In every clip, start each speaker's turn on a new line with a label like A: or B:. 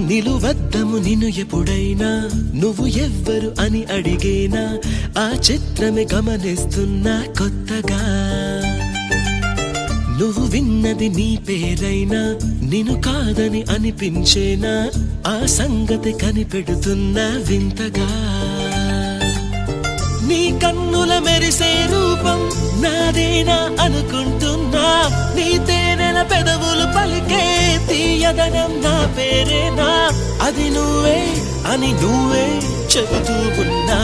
A: నిలువద్దము నిన్ను ఎప్పుడైనా నువ్వు ఎవ్వరు అని అడిగేనా ఆ చిత్రమే గమనిస్తున్నా కొత్తగా నువ్వు విన్నది నీ పేరైనా నిన్ను కాదని అనిపించేనా ఆ సంగతి కనిపెడుతున్నా వింతగా నీ కన్నుల మెరిసే రూపం నాదేనా అనుకుంటున్నా నీ తేనెల పెదవులు పలికే తీయదనం నా పేరేనా అది నువ్వే అని నువ్వే చెబుతూ ఉన్నా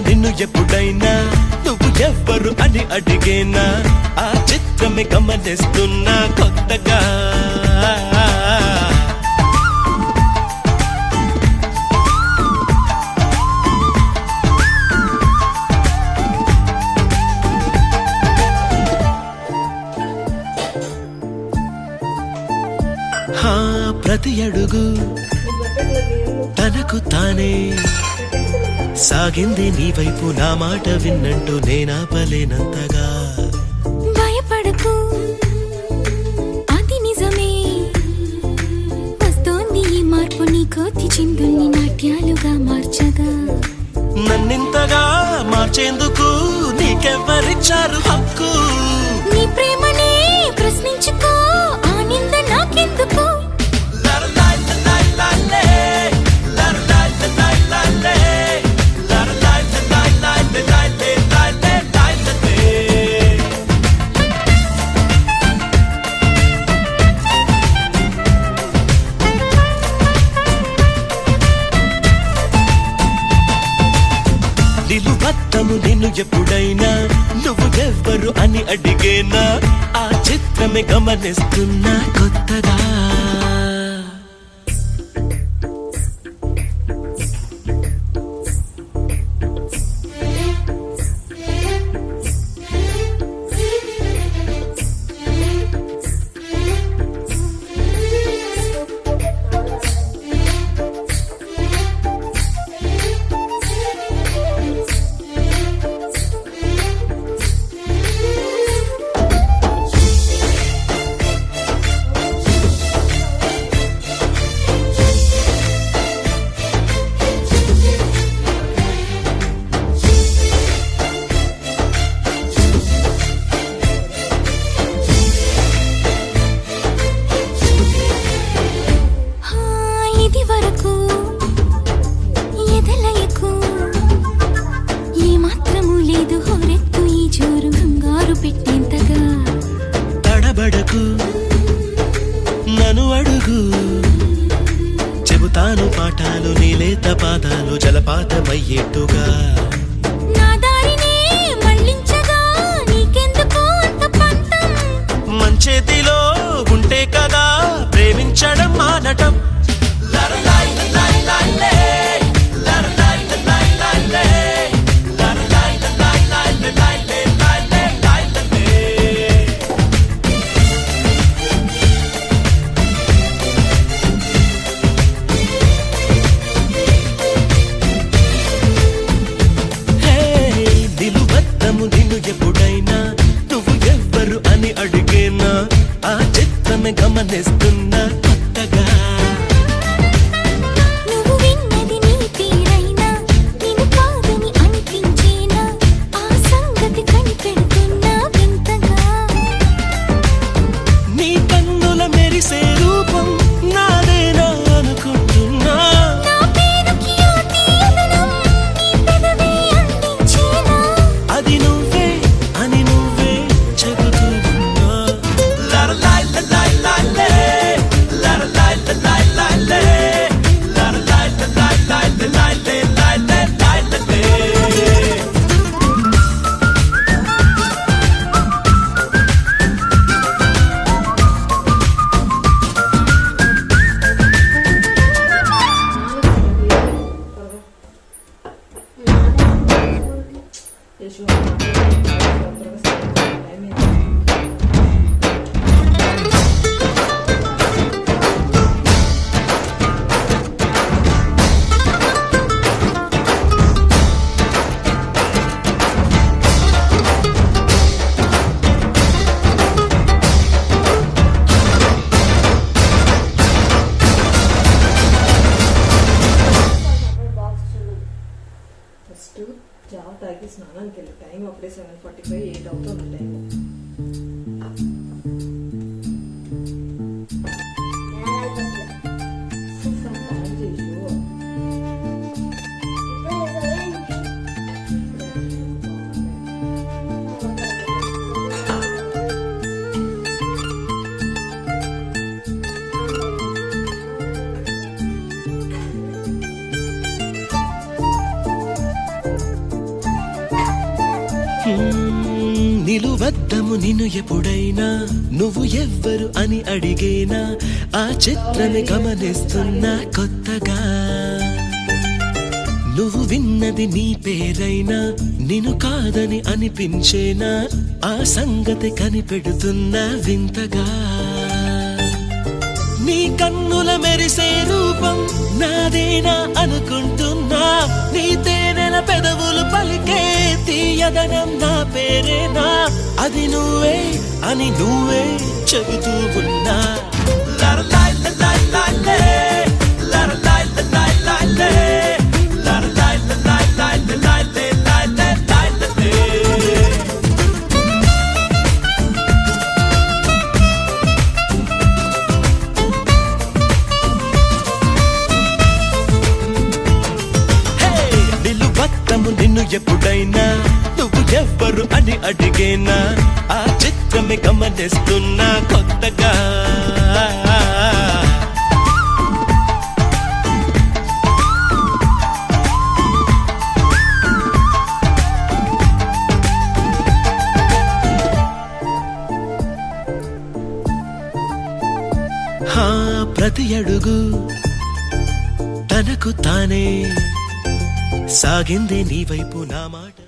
A: నిన్ను ఎప్పుడైనా నువ్వు ఎవ్వరు అని అడిగేనా ఆ చిత్రమే గమనిస్తున్నా కొత్తగా ప్రతి అడుగు తనకు తానే సాగింది నీ వైపు నా మాట విన్నంటూ నేనాపలేనంతగా
B: భయపడకు అది నిజమే వస్తోంది ఈ మార్పు నీ కోతి చిందుల్ని నాట్యాలుగా మార్చగా
A: నన్నింతగా మార్చేందుకు నీకెవ్వరిచ్చారు హక్కు
B: నీ ప్రేమనే ప్రశ్నించుకో ఆ నింద నాకెందుకు
A: నిలువద్దము నిన్ను ఎప్పుడైనా నువ్వు ఎవ్వరు అని అడిగేనా ఆ చిత్రమే గమనిస్తున్నా కొత్తగా నన్ను అడుగు చెబుతాను పాఠాలు నీలేత పాదాలు జలపాతమయ్యేట్టుగా
B: నా దారినే మళ్ళించగా నీకెందుకు అంత పంతం
A: మంచేతిలో ఉంటే కదా ప్రేమించడం మానటం నిన్ను ఎప్పుడైనా నువ్వు ఎవ్వరు అని అడిగేనా ఆ చిత్రమే గమనిస్తున్నా కొత్తగా
B: నువ్వు విన్నది నీ పేరైనా నిన్ను కాదని అనిపించేనా ఆ సంగతి కనిపెడుతున్నా వింతగా
A: నీ కన్నుల మెరిసే రూపం నాదేనా అనుకుంటున్నా
B: నా పేరుకి ఆ తీయదనం నీ పెదవి అందించేనా
A: అది నువ్వే అని నువ్వే చెబుతున్నా
C: ఫస్ట్ జావ తాగి స్నానానికి వెళ్ళి టైం అప్పుడే 7:45 8 అవుతుంది టైం.
A: నిలువద్దము నిన్ను ఎప్పుడైనా నువ్వు ఎవ్వరు అని అడిగేనా ఆ చిత్రమే గమనిస్తున్నా కొత్తగా నువ్వు విన్నది నీ పేరైనా నిన్ను కాదని అనిపించేనా ఆ సంగతి కనిపెడుతున్నా వింతగా నీ కన్నుల మెరిసే రూపం నాదేనా అనుకుంటున్నా నీ తేనెల పెదవులు పలికే తీయదనం నా పేరేనా అది నువ్వే అని నువ్వే చెబుతూ ఉన్నా నిన్ను ఎప్పుడైనా నువ్వు ఎవ్వరు అని అడిగేనా ఆ చిత్రమే గమనిస్తున్నా కొత్తగా ప్రతి అడుగు తనకు తానే సాగింది నీ వైపు నా మాట.